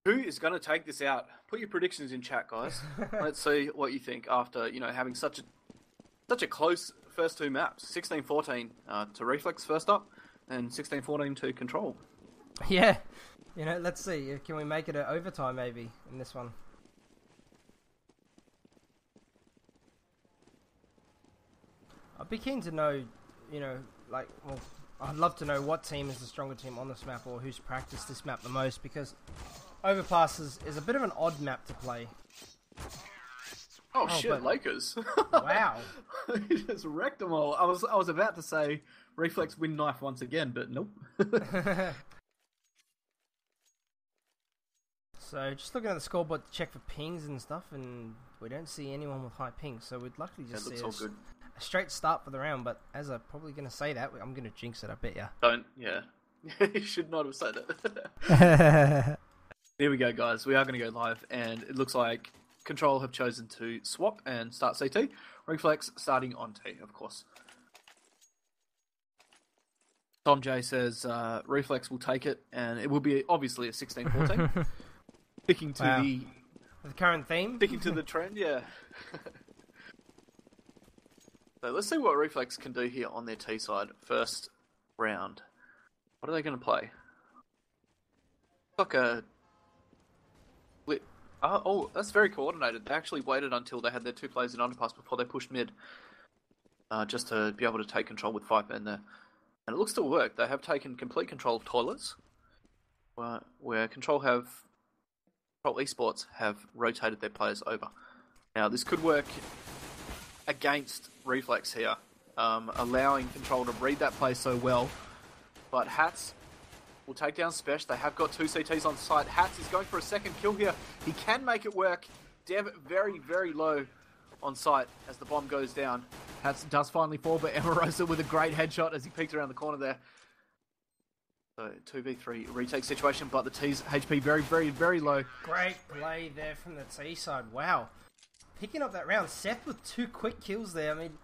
Who is going to take this out? Put your predictions in chat, guys. Let's see what you think after having such a close first two maps. 16-14 to Reflex first up, and 16-14 to Control. Yeah, let's see. Can we make it an overtime maybe in this one? I'd be keen to know, I'd love to know what team is the stronger team on this map or who's practiced this map the most, because Overpass is a bit of an odd map to play. Oh shit, Lakers. Wow. He just wrecked them all. I was about to say Reflex win knife once again, but nope. So just looking at the scoreboard to check for pings and stuff, and we don't see anyone with high pings, so we'd luckily just see a straight start for the round. But as I'm probably going to say that, I'm going to jinx it, I bet ya. Don't, yeah. You should not have said it. Here we go, guys. We are going to go live, and it looks like Control have chosen to swap and start CT. Reflex starting on T, of course. Tom J says Reflex will take it, and it will be obviously a 16-14. Sticking to the current theme. Sticking to the trend, yeah. So let's see what Reflex can do here on their T side. First round. What are they going to play? Like a... Oh, that's very coordinated. They actually waited until they had their two players in underpass before they pushed mid. Just to be able to take control with 5 men there. And it looks to work. They have taken complete control of toilets. Where Control Esports have rotated their players over. Now, this could work against Reflex here. Allowing Control to read that play so well. But Hats will take down Spesh. They have got 2 CTs on site. Hats is going for a second kill here. He can make it work. Dev very, very low on site as the bomb goes down. Hats does finally fall, but Emarosa with a great headshot as he peeks around the corner there. So 2v3 retake situation, but the T's HP very, very, very low. Great play there from the T side. Wow. Picking up that round. Seth with 2 quick kills there. I mean,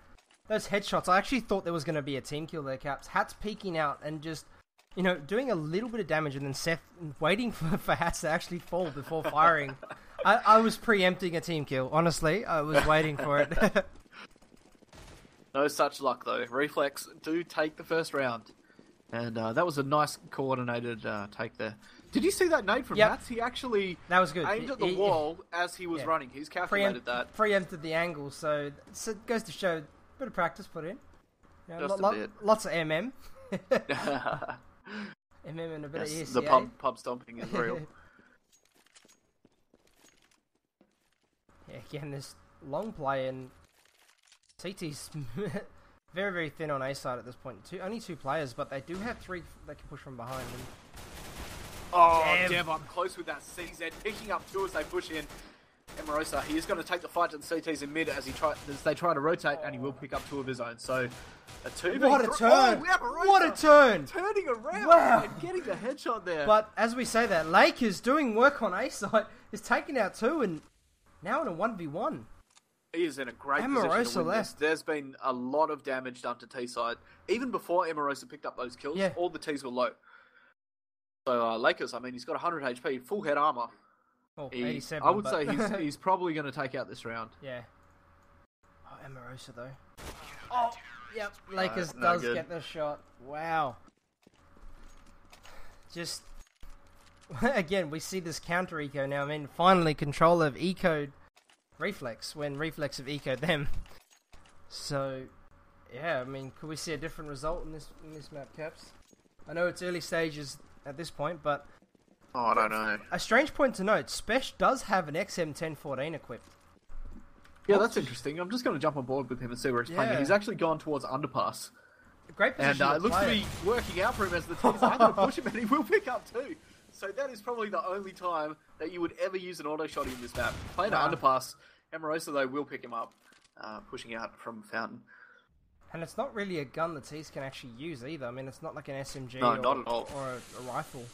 those headshots, I actually thought there was going to be a team kill there, Caps. Hats peeking out and just, doing a little bit of damage, and then Seth waiting for Hats to actually fall before firing. I was preempting a team kill, honestly. I was waiting for it. No such luck, though. Reflex do take the first round. And that was a nice coordinated take there. Did you see that nade from Hats? He actually that was good. Aimed at the wall as he was running. He's calculated that. Preempted the angle, so it goes to show a bit of practice put in. Just a bit. Lots of MM. MM and a bit of ECA. The pub stomping is real. Yeah, again, this long play, and CT's very, very thin on A side at this point. Only 2 players, but they do have 3 that can push from behind. And Dev up close with that CZ, picking up 2 as they push in. Emarosa, he is going to take the fight to the CTs in mid as they try to rotate, and he will pick up 2 of his own. So, a 2v3. What a turn! What a turn! Turning around and getting the headshot there. But as we say that, Lakers doing work on A side is taking out 2 and now in a 1v1. He is in a great position to win this. There's been a lot of damage done to T side. Even before Emarosa picked up those kills, all the Ts were low. So Lakers, I mean, he's got 100 HP, full head armor. Oh, 87. I would say he's probably going to take out this round. Yeah. Oh, Emarosa though. Oh, yep. Lakers does get the shot. Wow. Just again, we see this counter eco now. I mean, finally, Control have ecoed Reflex when Reflex have ecoed them. So, yeah, I mean, could we see a different result in this map, Caps? I know it's early stages at this point, but I don't know. A strange point to note: Spesh does have an XM1014 equipped. Yeah, that's interesting. I'm just going to jump on board with him and see where he's playing. He's actually gone towards underpass. Great position. And it looks to be working out for him as the team's going to push him, and he will pick up 2. So that is probably the only time that you would ever use an auto shot in this map. Playing an underpass, Emarosa though will pick him up, pushing out from Fountain. And it's not really a gun the T's can actually use either. I mean, it's not like an SMG not at all. Or a rifle.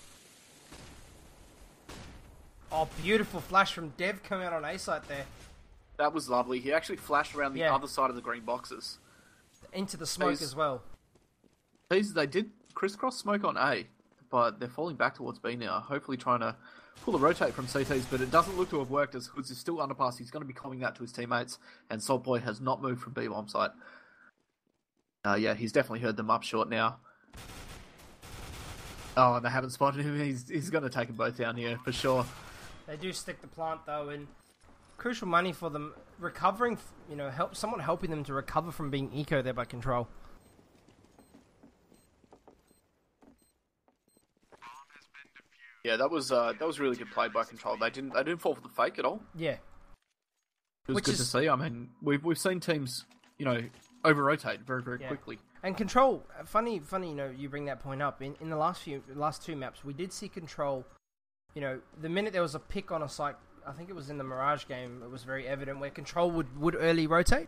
Oh, beautiful flash from Dev coming out on A site there. That was lovely. He actually flashed around the other side of the green boxes. Into the smoke as well. They did crisscross smoke on A, but they're falling back towards B now. Hopefully trying to pull a rotate from CTs, but it doesn't look to have worked as Hoods is still underpass. He's going to be coming that to his teammates, and Saltboy has not moved from B-bomb site. Yeah, he's definitely heard them up short now. Oh, and they haven't spotted him. He's going to take them both down here, for sure. They do stick the plant, though, and crucial money for them. Recovering, someone helping them to recover from being eco there by Control. Yeah, that was really good play by Control. They didn't fall for the fake at all. Yeah, it was good to see. I mean, we've seen teams, over rotate very quickly. And Control, funny, you bring that point up. In the last two maps, we did see Control. The minute there was a pick on a site, I think it was in the Mirage game, it was very evident where Control would early rotate.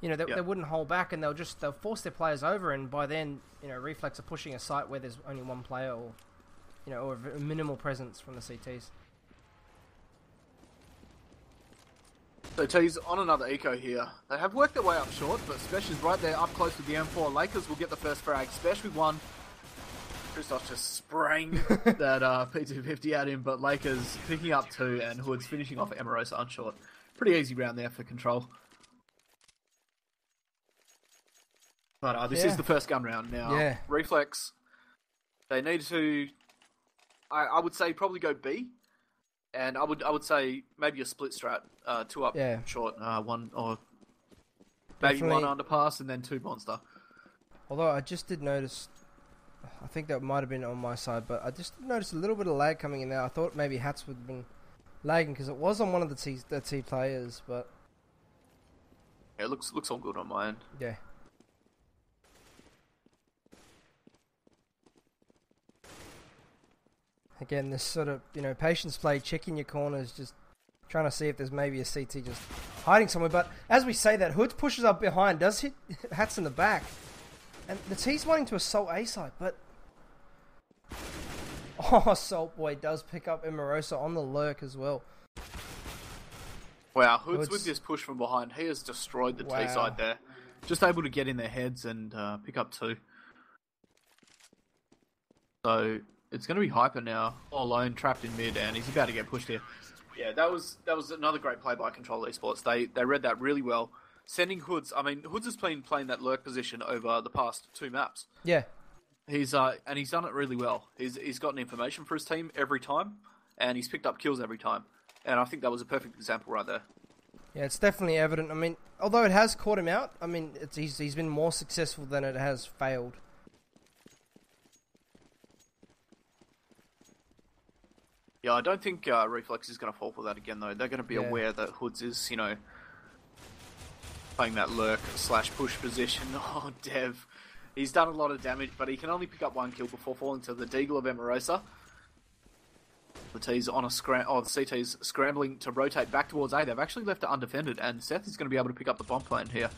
They wouldn't hold back, and they'll force their players over, and by then, Reflex are pushing a site where there's only one player or a minimal presence from the CTs. So T's on another eco here. They have worked their way up short, but Spesh is right there up close with the M4. Lakers will get the first frag. Spesh with one. Christos just spraying that P250 at him, but Lakers picking up two, and Hood's finishing off Emarosa on short. Pretty easy round there for Control. But this is the first gun round now. Yeah. Reflex, they need to, I would say, probably go B. And I would say maybe a split strat, two up short, one or maybe one underpass and then two monster. Although I just did notice, I think that might have been on my side, but I just noticed a little bit of lag coming in there. I thought maybe Hats would have been lagging because it was on one of the T players, but yeah, it looks all good on my end. Yeah. Again, this sort of, patience play, checking your corners, just trying to see if there's maybe a CT just hiding somewhere. But as we say that, Hood pushes up behind, does hit Hats in the back. And the T's wanting to assault A side, but... Oh, Salt Boy does pick up Emarosa on the lurk as well. Wow, Hood's with this push from behind. He has destroyed the T side there. Just able to get in their heads and pick up two. So... it's going to be Hyper now, all alone, trapped in mid, and he's about to get pushed here. Yeah, that was another great play by Control Esports. They read that really well. Sending Hoods, Hoods has been playing that lurk position over the past two maps. Yeah. He's done it really well. He's gotten information for his team every time, and he's picked up kills every time. And I think that was a perfect example right there. Yeah, it's definitely evident. Although it has caught him out, he's been more successful than it has failed. Yeah, I don't think Reflex is going to fall for that again, though. They're going to be aware that Hoods is, playing that lurk / push position. Oh, Dev. He's done a lot of damage, but he can only pick up one kill before falling to the Deagle of Emarosa. The T's on a the CT's scrambling to rotate back towards A. They've actually left it undefended, and Seth is going to be able to pick up the bomb plant here.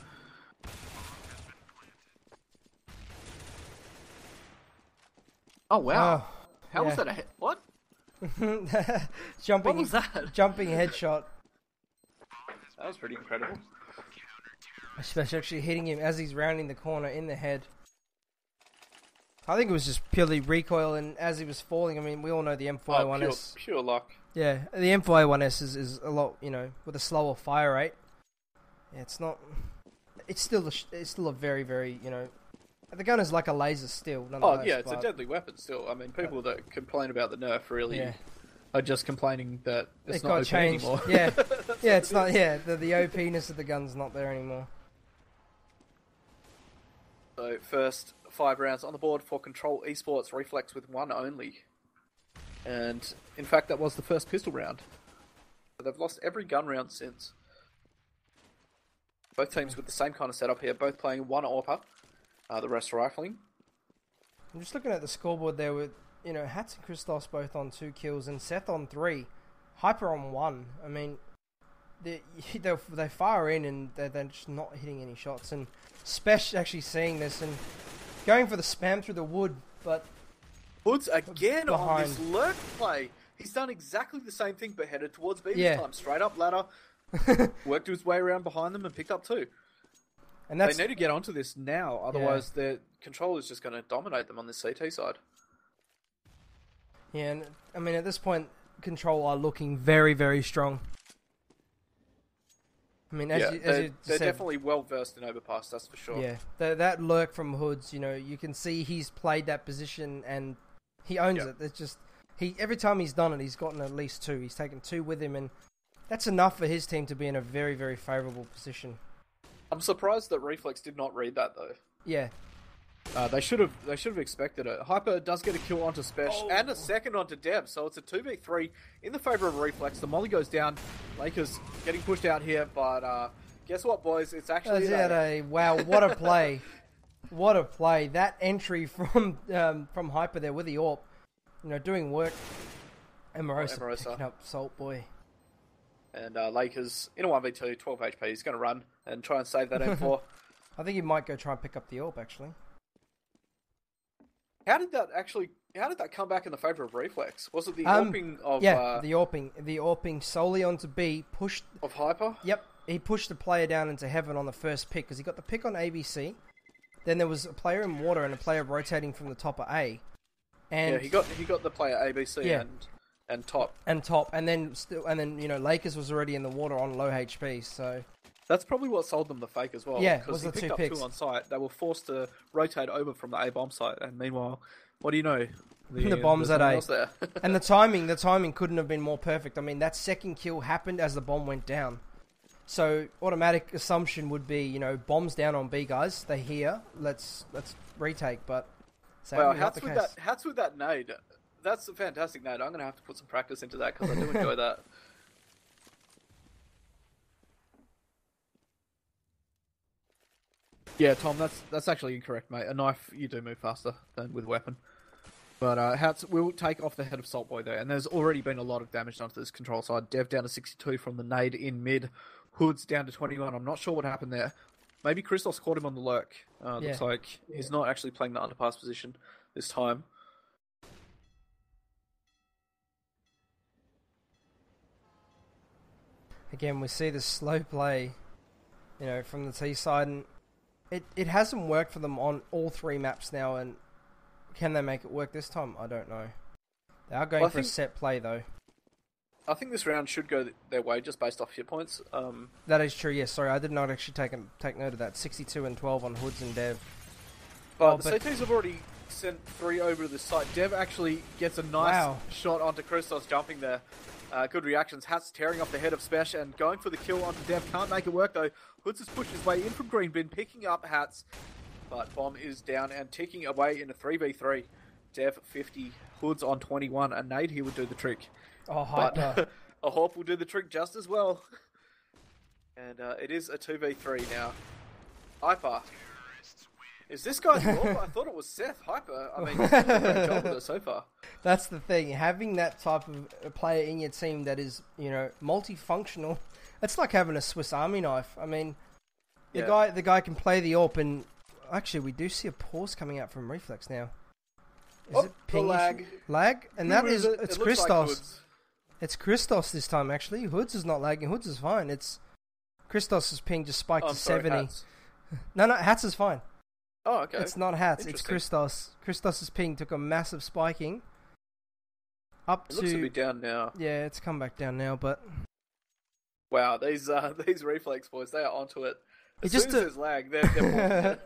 Oh, wow. How was that a hit? What? Jumping, what was that? Jumping headshot. That was pretty incredible. Especially actually hitting him as he's rounding the corner in the head. I think it was just purely recoil, and as he was falling, we all know the M4A1S. Pure luck. Yeah, the M4A1S is a lot, with a slower fire rate. Yeah, it's not. It's still a very, very, the gun is like a laser still. Oh yeah, it's a deadly weapon still. People that complain about the nerf really are just complaining that it's not OP anymore. Yeah, yeah, it's not. Yeah, the OP-ness of the gun's not there anymore. So first 5 rounds on the board for Control Esports. Reflex with one only, and in fact that was the first pistol round. But they've lost every gun round since. Both teams with the same kind of setup here, both playing one AWPer. The rest rifling. I'm just looking at the scoreboard there with, Hats and Christos both on 2 kills and Seth on 3. Hyper on 1. They fire in and they're just not hitting any shots. And Spesh actually seeing this and going for the spam through the wood, but... Hoods again on this lurk play. He's done exactly the same thing but headed towards B this time. Straight up ladder. Worked his way around behind them and picked up 2. And they need to get onto this now, otherwise their Control is just going to dominate them on this CT side. Yeah, and at this point, Control are looking very, very strong. I mean, as you they're said, definitely well versed in overpass, that's for sure. Yeah, that lurk from Hoods, you know, you can see he's played that position and he owns it. It's just every time he's done it, he's gotten at least 2. He's taken 2 with him, and that's enough for his team to be in a very, very favourable position. I'm surprised that Reflex did not read that though. Yeah. They should have expected it. Hyper does get a kill onto Spesh and a second onto Deb, so it's a 2v3 in the favour of Reflex. The molly goes down. Lakers getting pushed out here, but guess what, boys? It's actually wow! What a play! What a play! That entry from Hyper there with the AWP, you know, doing work. Amorosa picking up Salt Boy. And Lakers in a 1v2, 12 HP. He's going to run and try and save that M4. I think he might go try and pick up the AWP actually. How did that come back in the favour of Reflex? Was it the AWPing of... Yeah, the AWPing solely onto B, pushed... Of Hyper? Yep, he pushed the player down into heaven on the first pick, because he got the pick on ABC, then there was a player in water and a player rotating from the top of A. And yeah, he got the player ABC and top. And then you know, Lakers was already in the water on low HP, so... That's probably what sold them the fake as well. Yeah, because was he the picked up 2 on site. They were forced to rotate over from the A bomb site, and meanwhile, what do you know? The bomb's at A. There. And the timing couldn't have been more perfect. I mean, that second kill happened as the bomb went down. So automatic assumption would be, you know, bombs down on B, guys. They're here. Let's retake. But well, Hats with that nade. That's a fantastic nade. I'm going to have to put some practice into that because I do enjoy that. Yeah, Tom, that's actually incorrect, mate. A knife, you do move faster than with a weapon. But Hats will take off the head of Salt Boy there, and there's already been a lot of damage done to this control side. Dev down to 62 from the nade in mid. Hood's down to 21. I'm not sure what happened there. Maybe Christos caught him on the lurk. Looks like he's not actually playing the underpass position this time. Again, we see the slow play, you know, from the T side, and it hasn't worked for them on all 3 maps now, and can they make it work this time? I don't know. They are going for a set play, though. I think this round should go their way just based off hit points. That is true, yes. Sorry, I did not actually take note of that. 62 and 12 on Hoods and Dev. But the CTs have already sent 3 over to the site. Dev actually gets a nice shot onto Christos jumping there. Good reactions. Hats tearing off the head of Spesh and going for the kill onto Dev. Can't make it work though. Hoods has pushed his way in from green bin, picking up Hats. But Bomb is down and ticking away in a 3v3. Dev 50, Hoods on 21. A nade here would do the trick. Oh, Hyper. But a Hawk will do the trick just as well. And it is a 2v3 now. Hyper. Is this guy's fault? I thought it was Seth. Hyper. I mean, he's doing a great job with it so far. That's the thing. Having that type of player in your team that is, you know, multifunctional, it's like having a Swiss Army knife. I mean, the guy can play the AWP, and actually we do see a pause coming out from Reflex now. Is it ping lag? Lag? And that is it? It's It looks Christos. like Hoods. It's Christos this time, actually. Hoods is not lagging. Hoods is fine. It's Christos' ping just spiked to 70. Hats. No, Hats is fine. Oh, okay. It's not Hats, it's Christos. Christos' ping took a massive spiking. It looks to be down now. Yeah, it's come back down now, but... Wow, these Reflex boys, they are onto it. As soon as there's lag, they're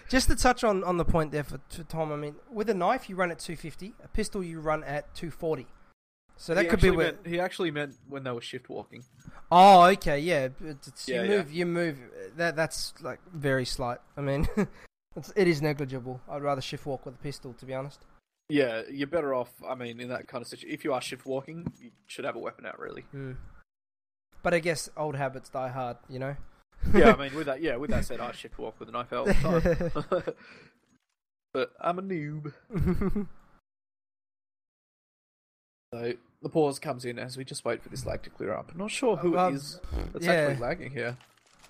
Just to touch on the point there for Tom, I mean, with a knife you run at 250, a pistol you run at 240. So that could be where... He actually meant when they were shift walking. Oh, okay, yeah. You move. That's like very slight. I mean... It is negligible. I'd rather shift walk with a pistol, to be honest. Yeah, you're better off, I mean, in that kind of situation. If you are shift walking, you should have a weapon out, really. But I guess old habits die hard, you know? Yeah, I mean, with that said, I shift walk with a knife out all the time. But I'm a noob. So, the pause comes in as we just wait for this lag to clear up. I'm not sure who it is that's actually lagging here.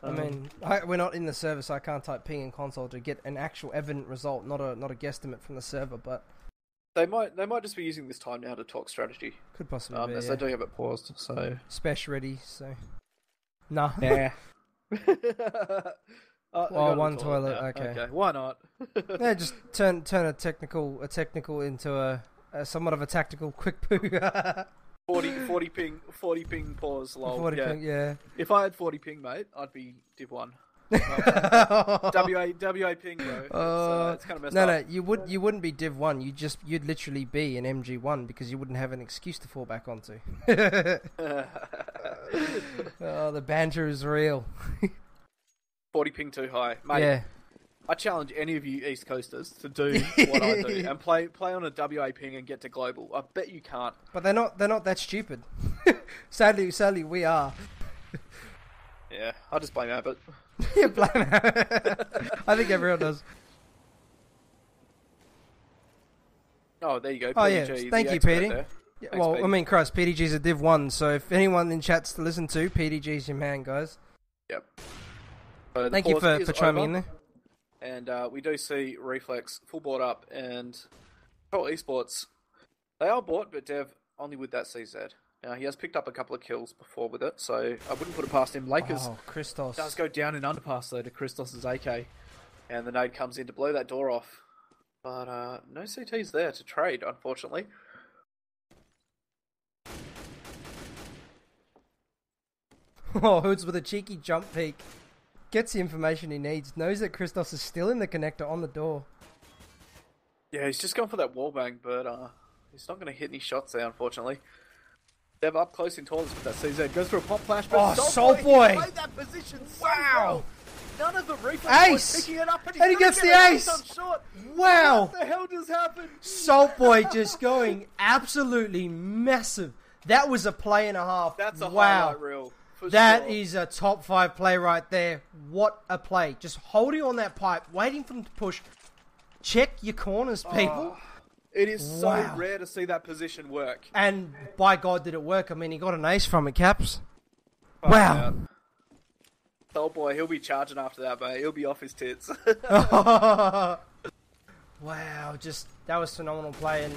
I mean, we're not in the server, so I can't type ping in console to get an actual evident result, not a guesstimate from the server. But they might just be using this time now to talk strategy. Could possibly be. As they do have it paused, so Spesh ready. So nah. One toilet. Okay, why not? Yeah, just turn a technical into a somewhat of a tactical quick poo. 40 ping pause lol. 40 yeah. ping, yeah. If I had 40 ping, mate, I'd be Div 1. WA ping, bro. It's kind of messed up. No, you wouldn't be Div 1. You'd literally be an MG1 because you wouldn't have an excuse to fall back onto. Oh, the banter is real. 40 ping too high, mate. Yeah. I challenge any of you East Coasters to do what I do and play on a WA ping and get to global. I bet you can't. But they're not that stupid. Sadly, we are. Yeah, I just blame Abbott. Yeah, blame I think everyone does. Oh, there you go. Oh, PDG, yeah. Thank you, PD. PD. Yeah, well, I mean, Christ, PDG's a Div 1, so if anyone in chat's to listen to, PDG's your man, guys. Yep. So thank you for throwing me in there. And we do see Reflex full board up and Control Esports. They are bought, but Dev only with that CZ. Now, he has picked up a couple of kills before with it, so I wouldn't put it past him. Lakers Christos does go down in underpass, though, to Christos' AK. And the nade comes in to blow that door off. But no CTs there to trade, unfortunately. Oh, Hoods with a cheeky jump peek. Gets the information he needs. Knows that Christos is still in the connector on the door. Yeah, he's just gone for that wallbang, but he's not going to hit any shots there, unfortunately. Dev up close in tallness with that CZ. Goes for a pop flash, but Salt Boy! He played that position so wow! well. None of the Reflex Ace! Picking it up, and he gets the ace! Wow! What the hell just happened? Salt Boy just going absolutely massive. That was a play and a half. That's a wow. highlight reel. That sure. is a top 5 play right there. What a play. Just holding on that pipe, waiting for him to push. Check your corners, people. It is so rare to see that position work. And by God, did it work. I mean, he got an ace from it, Caps. Wow. Oh boy, he'll be charging after that, mate. He'll be off his tits. Wow, just, that was phenomenal play. And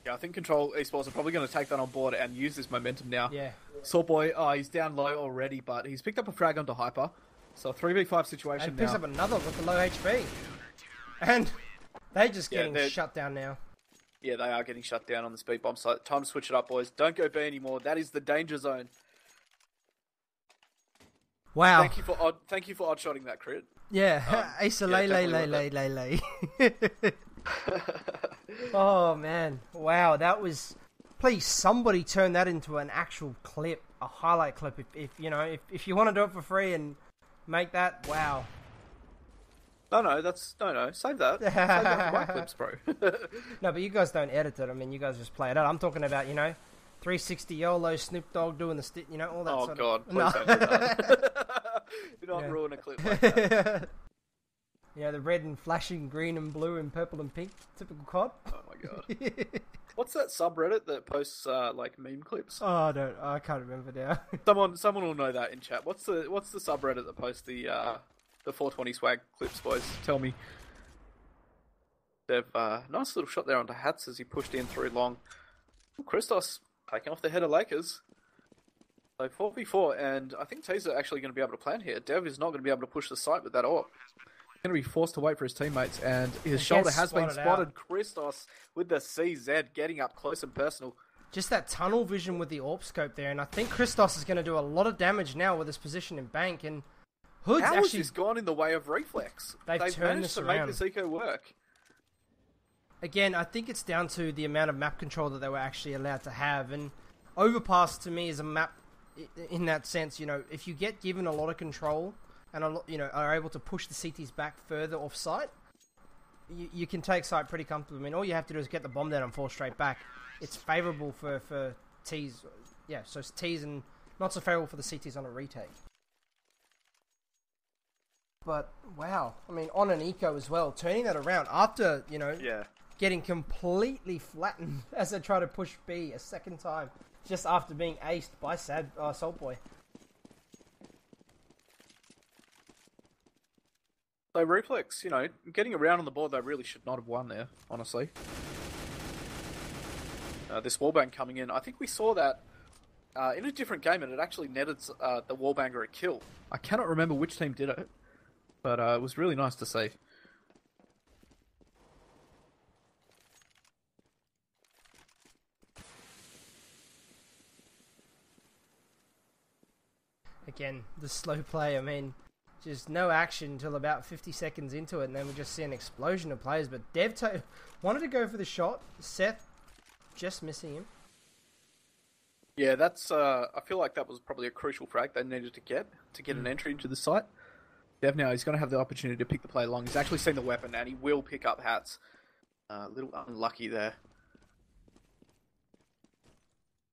yeah, I think Control Esports are probably going to take that on board and use this momentum now. yeah. Salt Boy, he's down low already, but he's picked up a frag onto Hyper. So a 3v5 situation And picks now. up another with the low HP. And they're just getting shut down now. Yeah, they are getting shut down on the speed bomb site. Time to switch it up, boys. Don't go B anymore. That is the danger zone. Wow. Thank you for odd-shotting that crit. Yeah, Ace lay. Oh, man. Wow, that was... Please, somebody turn that into an actual clip, a highlight clip. If you know, if you want to do it for free and make that, wow. No, save that. Save that for my clips, bro. No, but you guys don't edit it. I mean, you guys just play it out. I'm talking about, 360 YOLO, Snoop Dogg doing the all that sort God, of... please don't do that. Do not ruin a clip like that. The red and flashing green and blue and purple and pink, typical COD. Oh my God. What's that subreddit that posts meme clips? Oh, I can't remember now. Someone will know that in chat. What's the subreddit that posts the 420 swag clips, boys? Tell me. They've nice little shot there onto Hats as he pushed in through long. Christos taking off the head of Lakers. So 4v4, and I think T's are actually going to be able to plan here. Dev is not going to be able to push the site with that AWP. He's going to be forced to wait for his teammates, and his shoulder has been spotted. Christos with the CZ getting up close and personal. Just that tunnel vision with the AWP scope there, and I think Christos is going to do a lot of damage now with his position in bank, and Hood's How actually... has this gone in the way of Reflex? They've turned managed this to around. make this eco work. Again, I think it's down to the amount of map control that they were actually allowed to have, and Overpass to me is a map in that sense. If you get given a lot of control and are able to push the CTs back further off site, you can take site pretty comfortably. I mean, all you have to do is get the bomb down and fall straight back. It's favourable for T's, so it's T's, and not so favourable for the CTs on a retake. But wow, I mean, on an eco as well, turning that around after getting completely flattened as they try to push B a second time, just after being aced by Salt Boy. So Reflex, getting around on the board, they really should not have won there, honestly. This wallbang coming in, I think we saw that in a different game, and it actually netted the wallbanger a kill. I cannot remember which team did it, but it was really nice to see. Again, the slow play, I mean, just no action until about 50 seconds into it, and then we just see an explosion of players. But Dev wanted to go for the shot. Seth just missing him. Yeah, that's. I feel like that was probably a crucial frag they needed to get an entry into the site. Dev now, he's going to have the opportunity to pick the play along. He's actually seen the weapon, and he will pick up hats. A little unlucky there.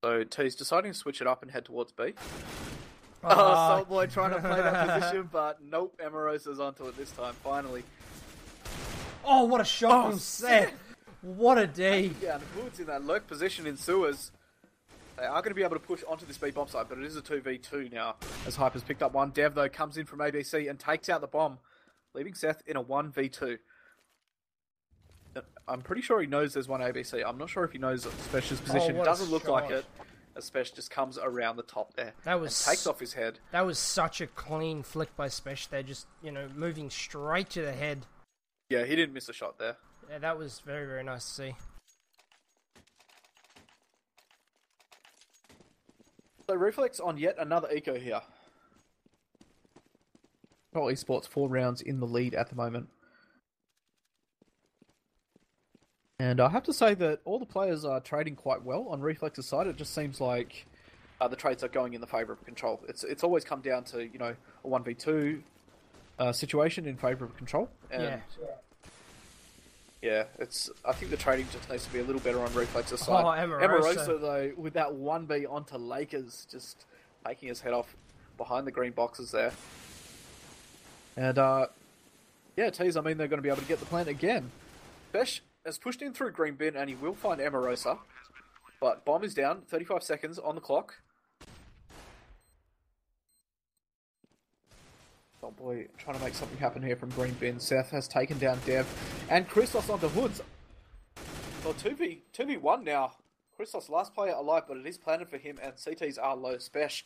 So T's deciding to switch it up and head towards B. Oh, Soulboy trying to play that position, but nope, Amarosa's onto it this time, finally. Oh, what a shot from Seth. What a D. Yeah, and Hood's in that lurk position in sewers. They are going to be able to push onto this B bomb site, but it is a 2v2 now, as Hyper's picked up one. Dev, though, comes in from ABC and takes out the bomb, leaving Seth in a 1v2. I'm pretty sure he knows there's one ABC. I'm not sure if he knows Spesh's position. It doesn't look like it, as Spesh just comes around the top there and takes off his head. That was such a clean flick by Spesh there, just, moving straight to the head. Yeah, he didn't miss a shot there. Yeah, that was very, very nice to see. So Reflex on yet another eco here. Control Esports 4 rounds in the lead at the moment. And I have to say that all the players are trading quite well on Reflex's side. It just seems like the trades are going in the favour of Control. It's always come down to, a 1v2 situation in favour of Control. And yeah, I think the trading just needs to be a little better on Reflex's side. Oh, Amarosa, though, with that 1v onto Lakers, just taking his head off behind the green boxes there. And, Tease, I mean, they're going to be able to get the plant again. Besh has pushed in through green bin, and he will find Amarosa. But bomb is down, 35 seconds on the clock. Oh boy, trying to make something happen here from green bin. Seth has taken down Dev, and Christos onto Hoods. Well, 2v1 now. Christos, last player alive, but it is planted for him, and CTs are low. Spesh,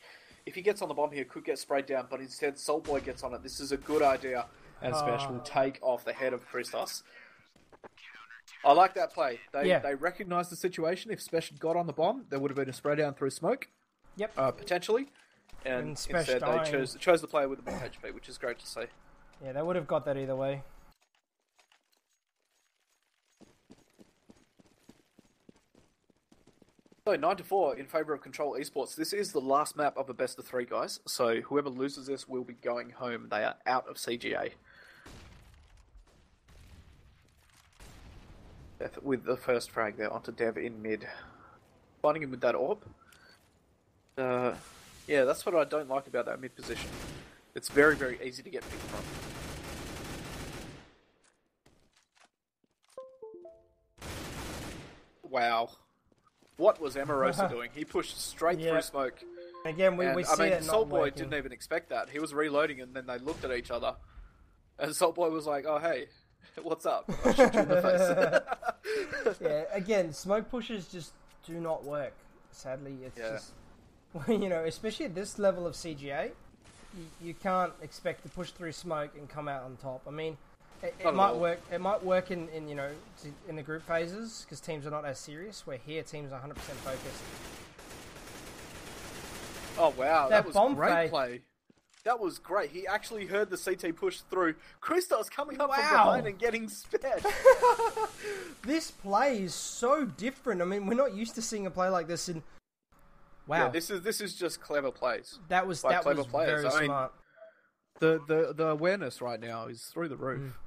if he gets on the bomb here, could get sprayed down, but instead Soulboy gets on it. This is a good idea, and Spesh will take off the head of Christos. I like that play. They recognised the situation. If Spesh had got on the bomb, there would have been a spray down through smoke. Yep. Potentially. And instead they chose the player with the more HP, which is great to see. Yeah, they would have got that either way. So 9-4 in favour of Control Esports. This is the last map of a best of 3, guys. So whoever loses this will be going home. They are out of CGA. With the first frag there onto Dev in mid. Finding him with that orb. Yeah, that's what I don't like about that mid position. It's very, very easy to get picked from. Wow. What was Amarosa doing? He pushed straight through smoke. Again, we see it not Soulboy working. didn't even expect that. He was reloading and then they looked at each other. And Soulboy was like, oh, hey, what's up? I'll shoot you in the face. Yeah, again, smoke pushes just do not work. Sadly, it's just... especially at this level of CGA, you can't expect to push through smoke and come out on top. I mean, it might work. It might work in the group phases because teams are not as serious. Where here, teams are 100% focused. Oh wow, that was great play. That was great. He actually heard the CT push through. Christos coming up from behind and getting sped. This play is so different. I mean, we're not used to seeing a play like this in. Wow. Yeah, this is just clever plays. That was very smart. The awareness right now is through the roof.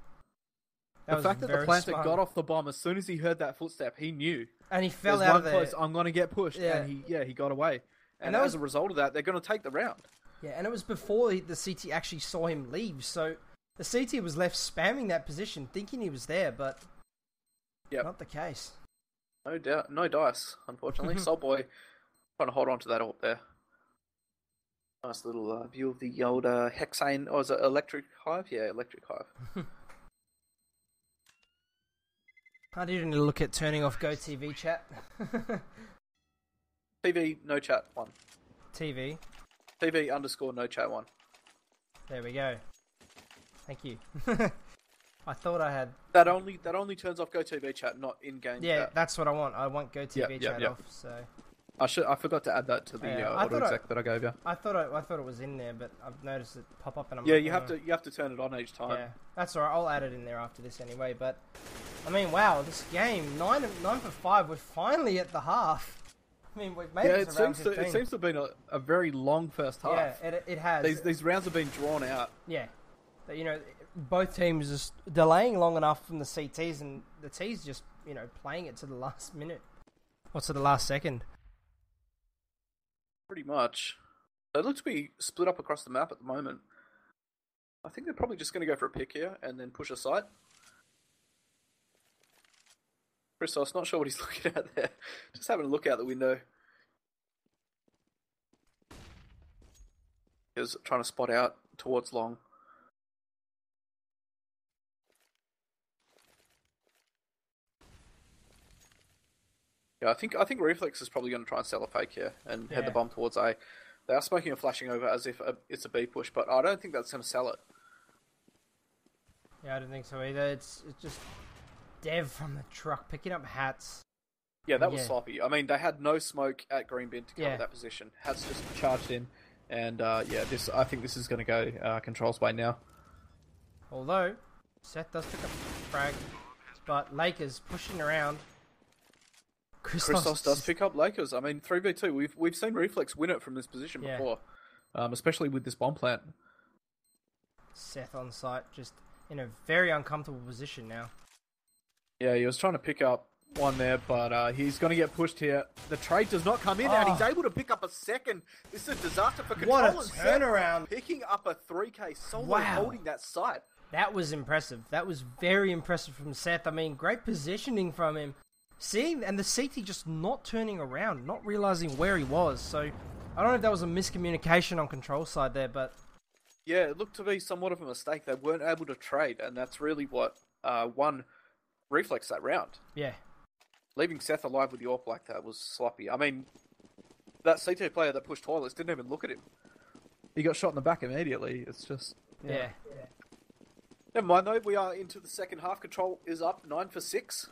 The fact that the planter got off the bomb as soon as he heard that footstep, he knew. And he fell out of there. Close, I'm going to get pushed. Yeah. And he got away. And as a result of that, they're going to take the round. Yeah, and it was before the CT actually saw him leave. So the CT was left spamming that position, thinking he was there, but not the case. No doubt, no dice, unfortunately. Soulboy trying to hold on to that up there. Nice little view of the old hexane, or is it electric hive? Yeah, electric hive. I didn't look at turning off GoTV chat. TV, no chat, 1. TV _, no chat, 1. There we go. Thank you. I thought I had... That only turns off GoTV chat, not in-game chat. Yeah, that's what I want. I want GoTV chat off, so... I forgot to add that to the auto exec that I gave you. I thought it was in there, but I've noticed it pop up, and I'm yeah, like, you have to turn it on each time. Yeah, that's alright. I'll add it in there after this anyway. But I mean, wow, this game 9 for 5. We're finally at the half. I mean, we've made it to round 15. It seems to have been a very long first half. Yeah, it has. These rounds have been drawn out. Yeah, you know, both teams just delaying long enough from the CTs, and the T's just playing it to the last minute. What's to the last second? Pretty much. They look to be split up across the map at the moment. I think they're probably just going to go for a pick here and then push a site. Christos, not sure what he's looking at there. Just having a look out the window. He was trying to spot out towards long. Yeah, I think Reflex is probably going to try and sell a fake here and head the bomb towards A. They are smoking and flashing over as if it's a B push, but I don't think that's going to sell it. Yeah, I don't think so either. It's just Dev from the truck picking up hats. Yeah, that was sloppy. I mean, they had no smoke at Green Bin to cover that position. Hats just charged in, and I think this is going to go Control's way now. Although Seth does pick up frag, but Lakers pushing around. Christos does pick up Lakers. I mean, 3v2. We've seen Reflex win it from this position before, especially with this bomb plant. Seth on site, just in a very uncomfortable position now. Yeah, he was trying to pick up one there, but he's going to get pushed here. The trade does not come in, and he's able to pick up a second. This is a disaster for Control. What a turnaround. Picking up a 3k solo, holding that site. That was impressive. That was very impressive from Seth. I mean, great positioning from him. And the CT just not turning around, not realizing where he was. So, I don't know if that was a miscommunication on Control side there, but... Yeah, it looked to be somewhat of a mistake. They weren't able to trade, and that's really what won Reflex that round. Yeah. Leaving Seth alive with the AWP like that was sloppy. I mean, that CT player that pushed toilets didn't even look at him. He got shot in the back immediately. It's just... Yeah. Never mind, though. We are into the second half. Control is up 9 for 6.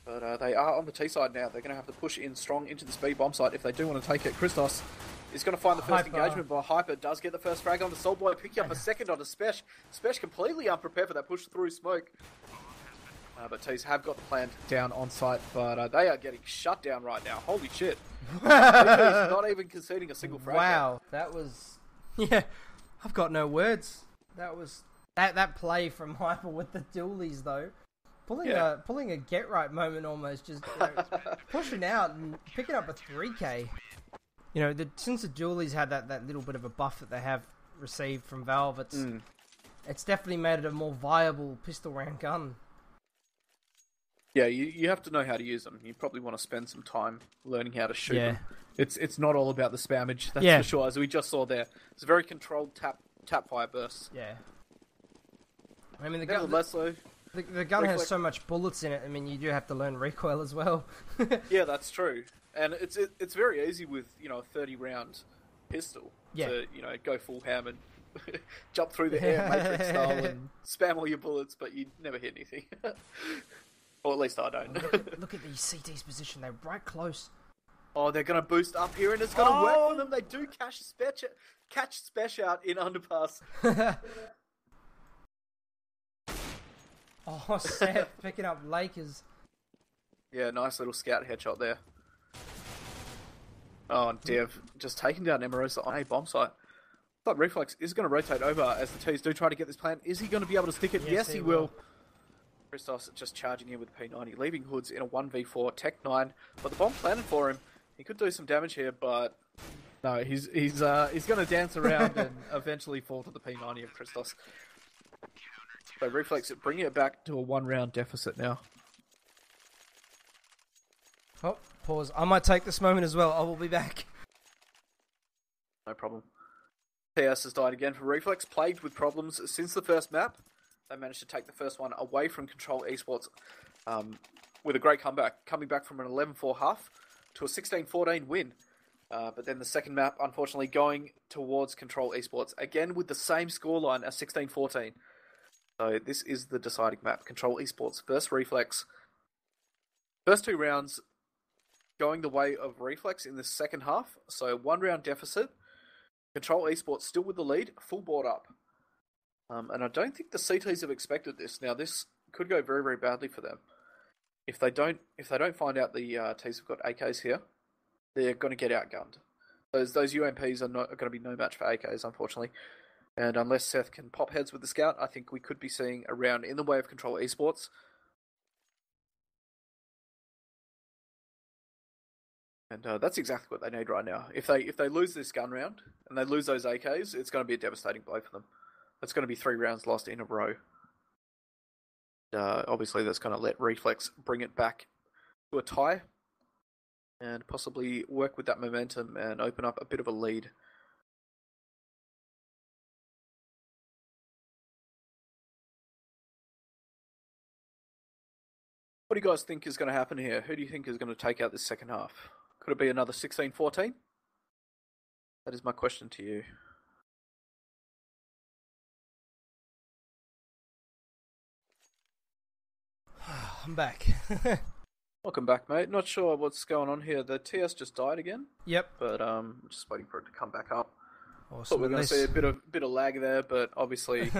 But they are on the T side now. They're going to have to push in strong into the speed bomb site if they do want to take it. Christos is going to find the first engagement, but Hyper does get the first frag on the Soul Boy, picking up a second on the Spesh. Spesh completely unprepared for that push through smoke. But T's have got the plant down on site, but they are getting shut down right now. Holy shit. He's not even conceding a single frag. Wow, that was... Yeah, I've got no words. That was... That play from Hyper with the dualies, though. Pulling a get right moment almost, just pushing out and picking up a 3k. Since the dualies had that little bit of a buff that they have received from Valve, it's definitely made it a more viable pistol round gun. Yeah, you have to know how to use them. You probably want to spend some time learning how to shoot them. It's not all about the spammage, that's for sure, as we just saw there. It's a very controlled tap fire burst. Yeah. I mean, the gun has so much bullets in it. I mean, you do have to learn recoil as well. Yeah, that's true. And it's very easy with, a 30-round pistol to, go full ham and jump through the air Matrix style and spam all your bullets, but you never hit anything. Or at least I don't. Look at these CT's position. They're right close. Oh, they're going to boost up here, and it's going to work for them. They do catch Spesh out in underpass. Oh, Seth picking up Lakers. Yeah, nice little scout headshot there. Oh, and Dev just taking down Emerosa on a bomb site. But Reflex is going to rotate over as the T's do try to get this plan. Is he going to be able to stick it? Yes, he will. Christos just charging in with P90, leaving Hoods in a 1v4 Tech 9. But the bomb planted for him. He could do some damage here, but no, he's going to dance around and eventually fall to the P90 of Christos. So Reflex bringing it back to a 1-round deficit now. Oh, pause. I might take this moment as well. I will be back. No problem. PS has died again for Reflex, plagued with problems since the first map. They managed to take the first one away from Control Esports with a great comeback, coming back from an 11-4 half to a 16-14 win. But then the second map, unfortunately, going towards Control Esports, again with the same scoreline as 16-14. So this is the deciding map. Control Esports versus Reflex. First 2 rounds going the way of Reflex in the second half. So 1 round deficit. Control Esports still with the lead, full board up. And I don't think the CTs have expected this. Now this could go very, very badly for them. If they don't find out the T's have got AKs here, they're going to get outgunned. Those UMPs are going to be no match for AKs, unfortunately. And unless Seth can pop heads with the scout, I think we could be seeing a round in the way of Control Esports. And that's exactly what they need right now. If they lose this gun round and they lose those AKs, it's going to be a devastating blow for them. That's going to be 3 rounds lost in a row. Obviously, that's going to let Reflex bring it back to a tie and possibly work with that momentum and open up a bit of a lead. What do you guys think is going to happen here? Who do you think is going to take out this second half? Could it be another 16-14? That is my question to you. I'm back. Welcome back, mate. Not sure what's going on here. The TS just died again. Yep. But I'm just waiting for it to come back up. Awesome. Thought we were going to see a bit of lag there, but obviously...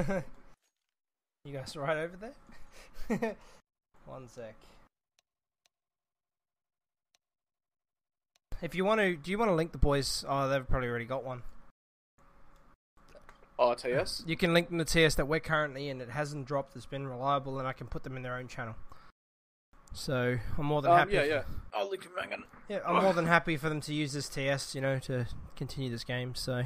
You guys right over there? One sec. If you want to, do you want to link the boys? Oh, they've probably already got one. Oh, TS? You can link them to TS that we're currently in. It hasn't dropped. It's been reliable, and I can put them in their own channel. So I'm more than happy. Yeah. I'll link them. Hang on. Yeah, I'm more than happy for them to use this TS, to continue this game. So.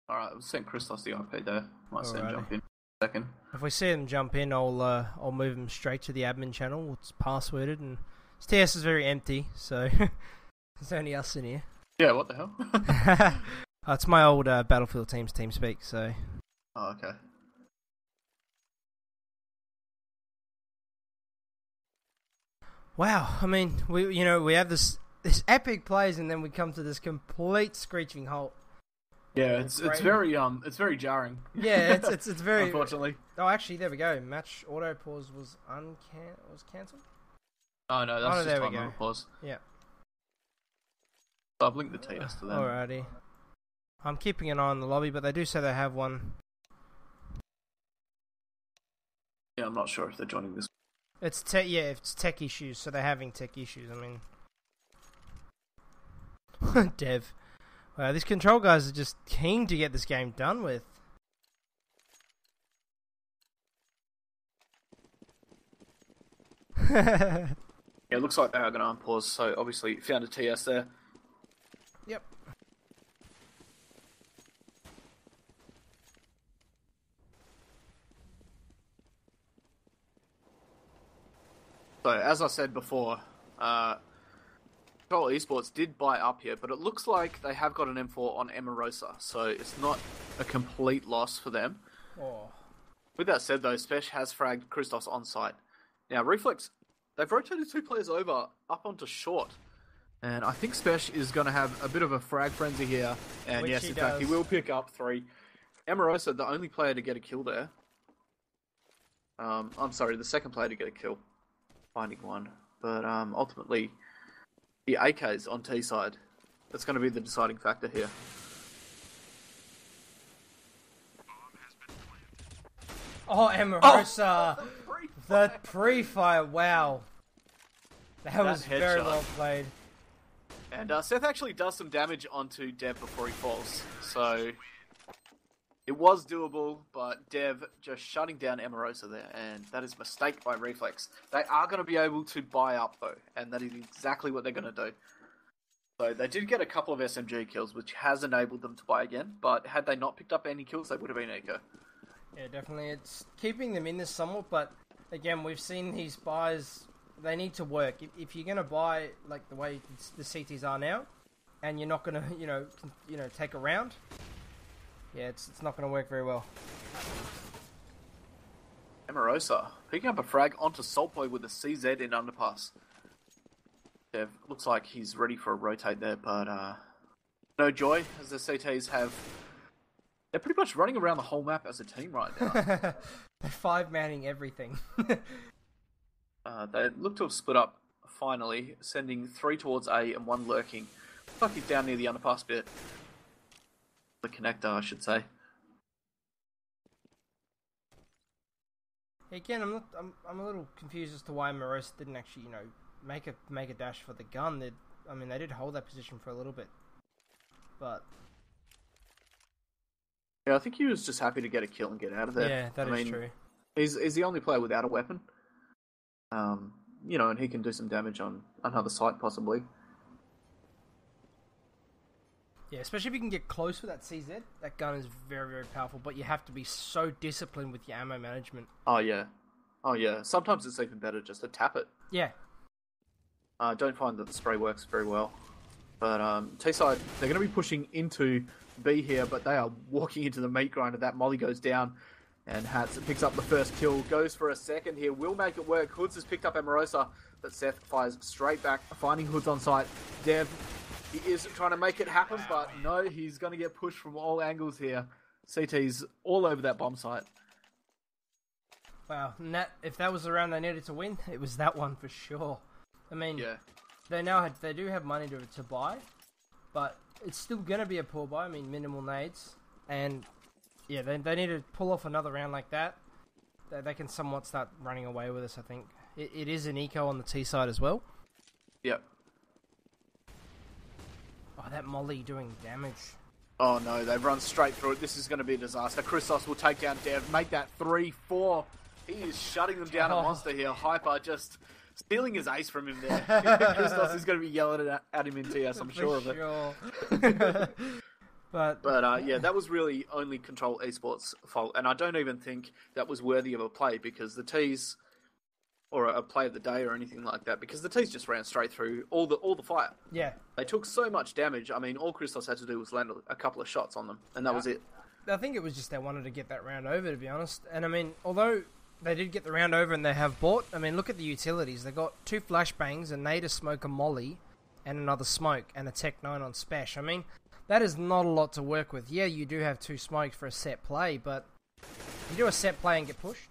Alright, we'll send Christos the IP there. Might see him jump in a second. If we see them jump in, I'll move them straight to the admin channel. It's passworded, and this TS is very empty, so there's only us in here. Yeah, what the hell? It's my old Battlefield Teams TeamSpeak, so... Oh, okay. Wow, I mean, we have this epic plays, and then we come to this complete screeching halt. Yeah, it's very jarring. Yeah, it's very unfortunately. Oh, actually, there we go. Match auto pause was cancelled. Oh no, that's just time auto pause. Yeah. So I've linked the TS to them. Alrighty. I'm keeping an eye on the lobby, but they do say they have one. Yeah, I'm not sure if they're joining this. It's tech issues, so they're having tech issues. I mean, Dev. Wow, these control guys are just keen to get this game done with. Yeah, it looks like they are going to unpause, so obviously found a TS there. Yep. So, as I said before, Control Esports did buy up here, but it looks like they have got an M4 on Emarosa, so it's not a complete loss for them. Oh. With that said, though, Spesh has fragged Christos on site. Now, Reflex, they've rotated 2 players over up onto short, and I think Spesh is going to have a bit of a frag frenzy here, and Which yes, he in fact, he does. will pick up 3. Emarosa, the only player to get a kill there. I'm sorry, the second player to get a kill. Finding one. But ultimately, the AK's on T side. That's going to be the deciding factor here. Oh, Emarosa! The pre-fire, wow. That was very well played. And Seth actually does some damage onto Dev before he falls. So, it was doable, but Dev just shutting down Emarosa there, and that is a mistake by Reflex. They are going to be able to buy up, though, and that is exactly what they're going to do. So, they did get a couple of SMG kills, which has enabled them to buy again, but had they not picked up any kills, they would have been eco. Yeah, definitely. It's keeping them in this somewhat, but again, we've seen these buys, they need to work. If you're going to buy like the way the CTs are now, and you're not going to, take a round, yeah, it's not going to work very well. Emarosa picking up a frag onto Saltboy with a CZ in underpass. Dev looks like he's ready for a rotate there, but no joy as the CTs have They're pretty much running around the whole map as a team right now. They're five-manning everything. They look to have split up finally, sending 3 towards A and 1 lurking. Looks like he's down near the underpass bit. The connector, I should say. Again, I'm a little confused as to why Morose didn't actually, make a dash for the gun. They did hold that position for a little bit, but yeah, I think he was just happy to get a kill and get out of there. Yeah, that is true. He's the only player without a weapon. And he can do some damage on another site possibly. Yeah, especially if you can get close with that CZ. That gun is very, very powerful, but you have to be so disciplined with your ammo management. Oh yeah. Sometimes it's even better just to tap it. Yeah. I don't find that the spray works very well. But T-side, they're going to be pushing into B here, but they are walking into the meat grinder. That molly goes down, and Hats picks up the first kill, goes for a second here, will make it work. Hoods has picked up Amorosa, but Seth fires straight back, finding Hoods on site. Dev, he is trying to make it happen, but no, he's going to get pushed from all angles here. CT's all over that bomb site. Wow, and if that was the round they needed to win, it was that one for sure. I mean, yeah. They do have money to buy, but it's still going to be a poor buy. I mean, minimal nades, and yeah, they need to pull off another round like that. They can somewhat start running away with us, I think. It is an eco on the T side as well. Yep. Oh, that molly doing damage. Oh no, they've run straight through it. This is going to be a disaster. Christos will take down Dev, make that 3-4. He is shutting them down a monster here. Hyper just stealing his ace from him there. Christos is going to be yelling at him in TS, I'm sure of it. But yeah, that was really only Control Esports' fault, and I don't even think that was worthy of a play because the T's, or a play of the day or anything like that, because the T's just ran straight through all the fire. Yeah, they took so much damage. I mean, all Christos had to do was land a couple of shots on them, and that was it. I think it was just they wanted to get that round over, to be honest. And I mean, although they did get the round over and they have bought, I mean, look at the utilities. They got 2 flashbangs, a nade, a smoke, a molly, and another smoke, and a Tech 9 on Spesh. I mean, that is not a lot to work with. Yeah, you do have 2 smokes for a set play, but you do a set play and get pushed.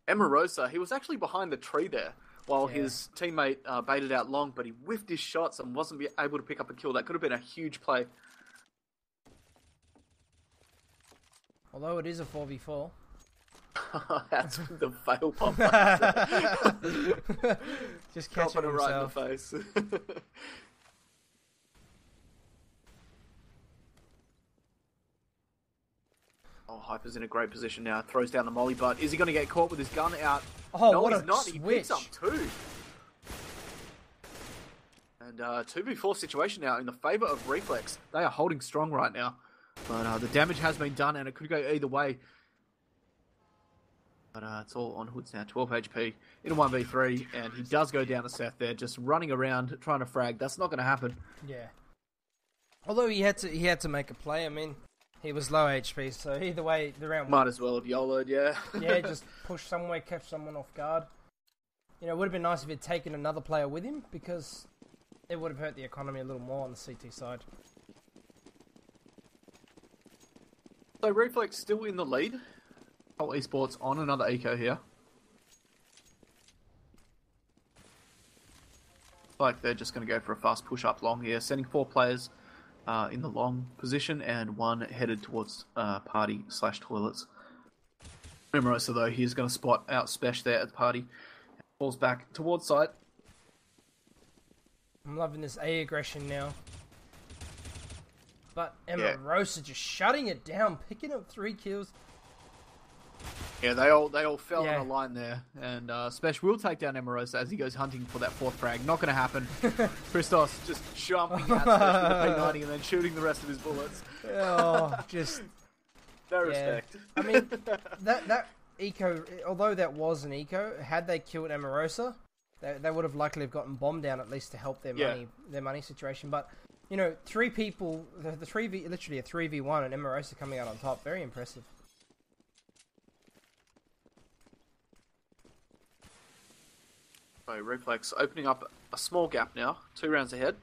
Emarosa, he was actually behind the tree there while his teammate baited out long, but he whiffed his shots and wasn't able to pick up a kill. That could have been a huge play. Although it is a 4v4. That's the fail pop. Just catching it himself. right in the face. Oh, Hyper's in a great position now. Throws down the molly, but is he going to get caught with his gun out? Oh, no, what he's a not. switch. He picks up 2. And 2v4 situation now in the favour of Reflex. They are holding strong right now. But the damage has been done, and it could go either way. But it's all on Hoods now. 12 HP in a 1v3, and he does go down to Seth there, just running around trying to frag. That's not going to happen. Yeah. Although he had to make a play. I mean, he was low HP, so either way, the round might as well have YOLO'd, yeah. Yeah, just push somewhere, catch someone off guard. You know, it would have been nice if he'd taken another player with him, because it would have hurt the economy a little more on the CT side. So Reflex still in the lead. All Esports on another eco here. Like they're just going to go for a fast push up long here, sending 4 players in the long position and 1 headed towards party/toilets. Remorosa though, he is going to spot out Spesh there at the party. Falls back towards site. I'm loving this A aggression now. But Emarosa just shutting it down, picking up 3 kills. Yeah, they all fell on a line there, and Spesh will take down Emarosa as he goes hunting for that 4th frag. Not going to happen. Christos just jumping at Spesh with a P90 and then shooting the rest of his bullets. Oh, just no respect. I mean, that eco, although that was an eco, had they killed Emarosa, they would have likely have gotten bombed down at least to help their money situation. But you know, 3 people, the 3v, literally a 3v1, and Emarosa coming out on top, very impressive. So Reflex opening up a small gap now, 2 rounds ahead.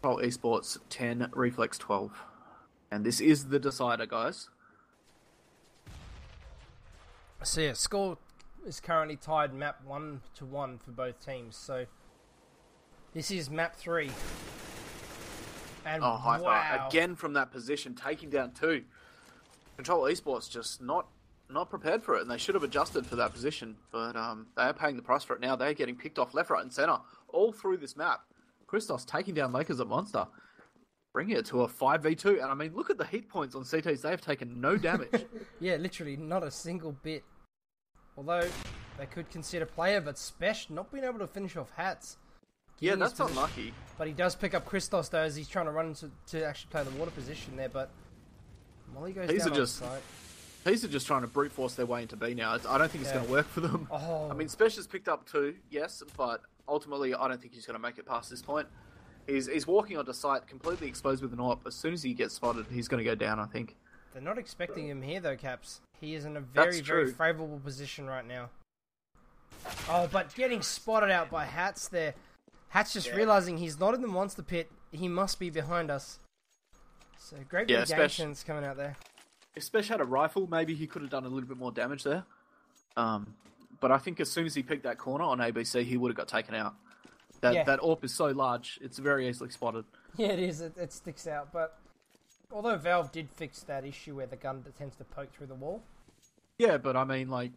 Control Esports 10, Reflex 12. And this is the decider, guys. So yeah, score is currently tied map 1-1 for both teams. So this is map 3. And high wow. fire. Again from that position, taking down 2. Control Esports just not prepared for it, and they should have adjusted for that position. But they are paying the price for it now. They're getting picked off left, right, and center all through this map. Christos taking down Lakers at Monster. Bringing it to a 5v2. And I mean, look at the hit points on CTs. They have taken no damage. Yeah, literally not a single bit. Although they could consider player, but Spesh not being able to finish off Hats. Yeah, that's unlucky. But he does pick up Christos though as he's trying to run to actually play the water position there. But Molly goes down on site. These are just trying to brute force their way into B now. I don't think it's going to work for them. Oh. I mean, Spesh has picked up 2, yes, but ultimately I don't think he's going to make it past this point. He's walking onto site completely exposed with an AWP. As soon as he gets spotted, he's going to go down, I think. They're not expecting him here though, Caps. He is in a very favourable position right now. Oh, but getting spotted out by Hats there. Hats just realising he's not in the monster pit. He must be behind us. So great mitigations coming out there. If Spesh had a rifle, maybe he could have done a little bit more damage there. But I think as soon as he picked that corner on ABC, he would have got taken out. That AWP is so large, it's very easily spotted. Yeah, it is. It sticks out. But although Valve did fix that issue where the gun tends to poke through the wall. Yeah, but I mean, like,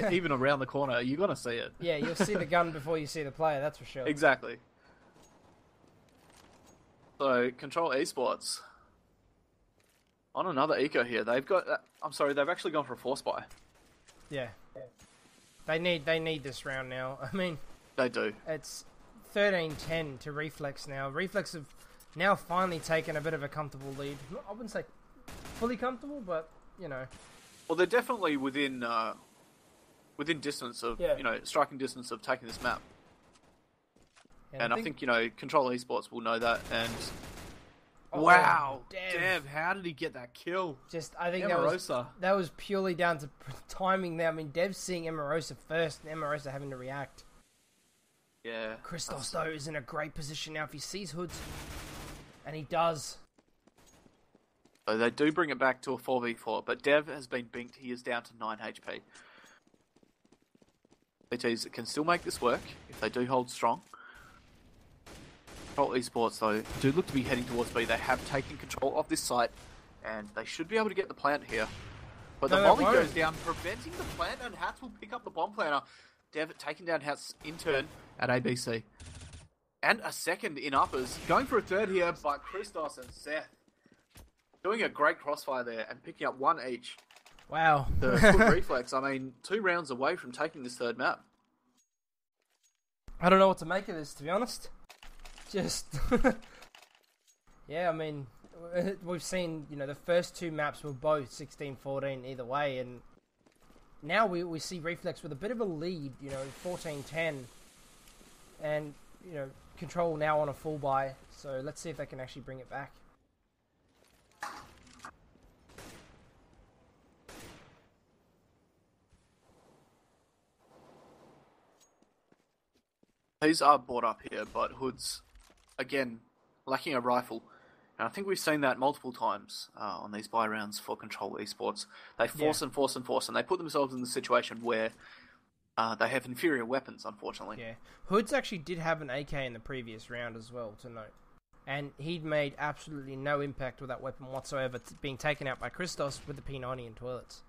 even around the corner, you're going to see it. Yeah, you'll see the gun before you see the player, that's for sure. Exactly. So, Control Esports. On another eco here, they've got... they've actually gone for a force buy. Yeah. They need this round now. I mean... They do. It's 13-10 to Reflex now. Reflex have now finally taken a bit of a comfortable lead. I wouldn't say fully comfortable, but, you know. Well, they're definitely within distance of, striking distance of taking this map. Yeah, and I think, Control Esports will know that, and... wow! Dev, how did he get that kill? I think that was purely down to timing there. I mean, Dev's seeing Emarosa first, and Emarosa having to react. Yeah. Christos, though, is in a great position now if he sees Hoods. And he does. So they do bring it back to a 4v4, but Dev has been binked. He is down to 9 HP. BTs can still make this work if they do hold strong. Control Esports, though, do look to be heading towards B. They have taken control of this site, and they should be able to get the plant here. But the volley goes down, preventing the plant, and Hats will pick up the bomb planter. Dev taking down Hats in turn at ABC. And a second in uppers. Going for a third here, but Christos and Seth doing a great crossfire there and picking up 1 each. Wow. The good Reflex, I mean, 2 rounds away from taking this third map. I don't know what to make of this, to be honest. Just... yeah, I mean, we've seen, the first 2 maps were both 16-14 either way, and now we see Reflex with a bit of a lead, 14-10, and, Control now on a full buy, so let's see if they can actually bring it back. These are brought up here, but Hoods, again, lacking a rifle. And I think we've seen that multiple times on these buy rounds for Control Esports. They force and force and force, and they put themselves in the situation where they have inferior weapons, unfortunately. Yeah, Hoods actually did have an AK in the previous round as well, to note. And he'd made absolutely no impact with that weapon whatsoever, being taken out by Christos with the P90 and toilets.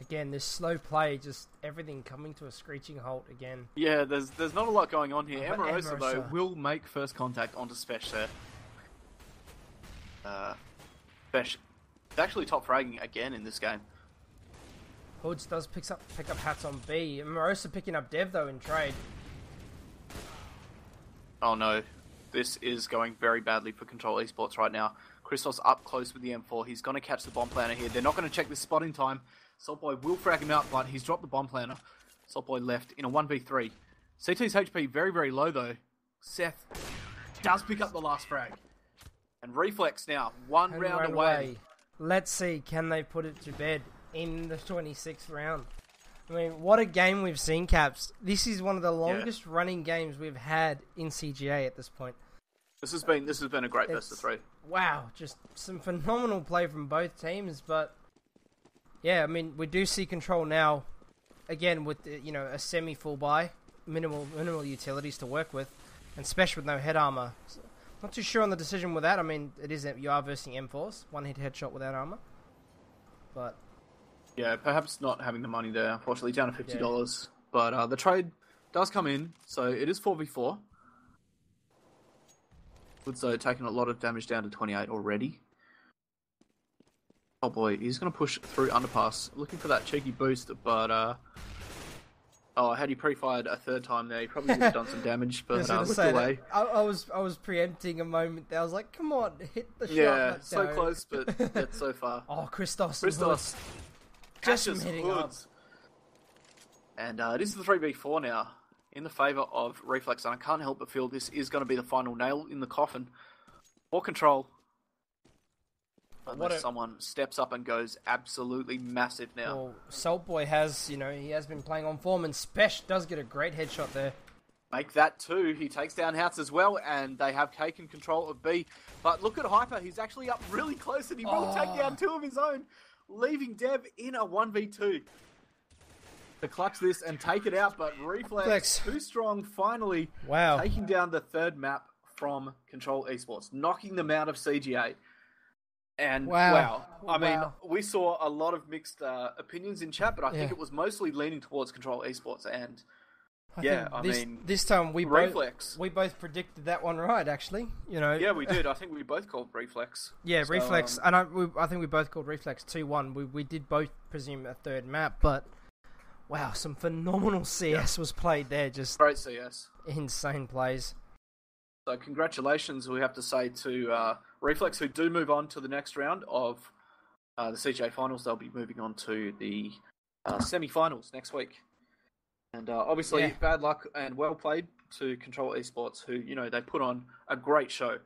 Again, this slow play, just everything coming to a screeching halt again. Yeah, there's not a lot going on here. Emarosa, though, will make first contact onto Spesh there. Spesh is actually top fragging again in this game. Hoods does pick up Hats on B. Emarosa picking up Dev, though, in trade. Oh no, this is going very badly for Control Esports right now. Christos up close with the M4. He's going to catch the bomb planter here. They're not going to check this spot in time. Saltboy will frag him out, but he's dropped the bomb planter. Saltboy left in a 1v3. CT's HP very, very low, though. Seth does pick up the last frag. And Reflex now, one round away let's see, can they put it to bed in the 26th round? I mean, what a game we've seen, Caps. This is one of the longest running games we've had in CGA at this point. This has been a great best of 3. Wow, just some phenomenal play from both teams, but yeah, I mean, we do see Control now, again, with, a semi-full buy, minimal utilities to work with, and Special with no head armor. So, not too sure on the decision with that. I mean, you are versing M4s, one-hit headshot without armor, but... Yeah, perhaps not having the money there, unfortunately, down to $50. But the trade does come in, so it is 4v4. Woodso taking a lot of damage down to 28 already. Oh boy, he's going to push through underpass, looking for that cheeky boost, but... had he pre-fired a third time there, he probably would have done some damage, but looked away. I was preempting a moment there. I was like, come on, hit the shot. Yeah, so close, but yet so far. Oh, Christos. Just hitting up. And it is the 3v4 now, in the favour of Reflex, and I can't help but feel this is going to be the final nail in the coffin for Control. Unless someone steps up and goes absolutely massive now. Well, Saltboy has, he has been playing on form, and Spesh does get a great headshot there. Make that 2. He takes down Houts as well, and they have taken control of B. But look at Hyper. He's actually up really close, and he will take down 2 of his own, leaving Dev in a 1v2. To clutch this and take it out, but Reflex too strong, finally taking down the third map from Control Esports, knocking them out of CGA. And I mean, we saw a lot of mixed opinions in chat, but I think it was mostly leaning towards Control Esports. And this time we Reflex. We both predicted that one right, actually. Yeah, we did. I think we both called Reflex. Yeah, so, Reflex, and I think we both called Reflex 2-1. We did both presume a third map, but wow, some phenomenal CS was played there. Just great CS, insane plays. So congratulations, we have to say, to Reflex, who do move on to the next round of the CJ Finals. They'll be moving on to the semi-finals next week. And obviously, bad luck and well played to Control Esports, who, they put on a great show.